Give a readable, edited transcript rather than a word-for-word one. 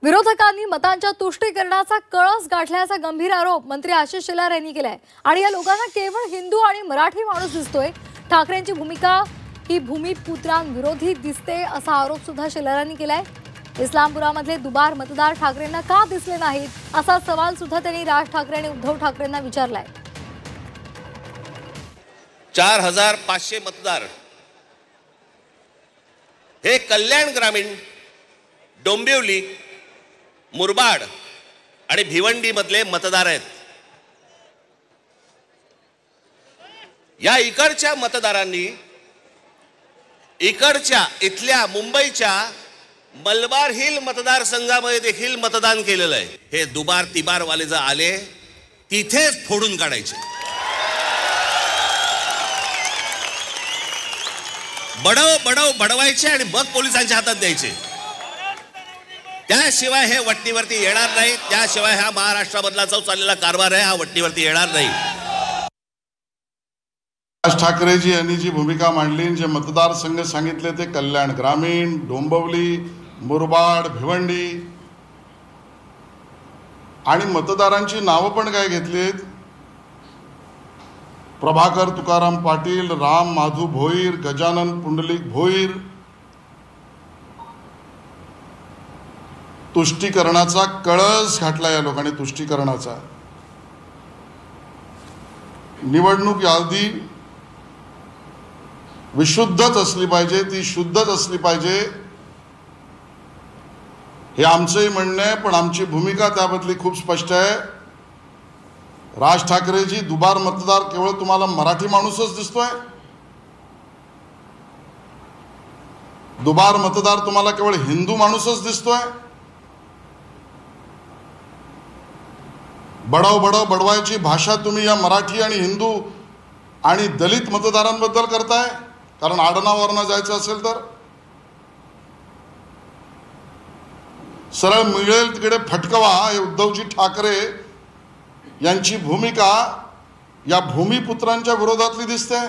विरोधकांनी मतांच्या तुष्टीकरणाचा कळस गाठल्याचा गंभीर आरोप मंत्री आशिष शेलार यांनी केलाय आणि या लोकांना केवळ हिंदू आणि मराठी माणूस दिसतोय। ठाकरेंची भूमिका ही भूमिपुत्रांविरोधी दिसते असा आरोप सुद्धा शेलारांनी केलाय। इस्लामपुरामधले दुबार मतदार ठाकरेंना का दिसले नाहीत असा सवाल सुद्धा त्यांनी राज ठाकरे आणि उद्धव ठाकरेंना विचारलाय। 4500 मतदार हे कल्याण ग्रामीण, डोंबिवली, मुरबाड आणि भिवंडी मधले मतदार आहेत। या इकडच्या मतदारांनी इथल्या मुंबईच्या मलबार हिल मतदारसंघामध्ये देखील मतदान केलेलं आहे। हे दुबार तिबार वाले जर आले तिथेच फोडून काढायचे, बडवायचे आणि मग पोलिसांच्या हातात द्यायचे। त्याशिवाय हे वट्टीवरती येणार नाही, त्याशिवाय हा महाराष्ट्रामधला जो चाललेला कारभार आहे हा वट्टीवरती येणार नाही। राज ठाकरेजी यांनी जी भूमिका मांडली, जे मतदारसंघ सांगितले ते कल्याण ग्रामीण, डोंबिवली, मुरबाड, भिवंडी आणि मतदारांची नावं पण काय घेतलीत? प्रभाकर तुकाराम पाटील, राम माधू भोईर, गजानन पुंडलिक भोईर। तुष्टीकरणाचा कळस घातला या लोकांनी। तुष्टीकरणाचा निवडणूक यादी विशुद्धच असली पाहिजे, ती शुद्धच असली पाहिजे हे आमचंही म्हणणं आहे, पण आमची भूमिका त्याबद्दली खूप स्पष्ट आहे। राज ठाकरेजी, दुबार मतदार केवळ तुम्हाला मराठी माणूसच दिसतोय? दुबार मतदार तुम्हाला केवळ हिंदू माणूसच दिसतोय? बडवायची भाषा तुम्ही या मराठी आणि हिंदू आणि दलित मतदारांबद्दल करताय? कारण आडनावावरनं जायचं असेल तर सरळ मिळेल तिकडे फटकवा। हे उद्धवजी ठाकरे यांची भूमिका या भूमिपुत्रांच्या विरोधातली दिसते।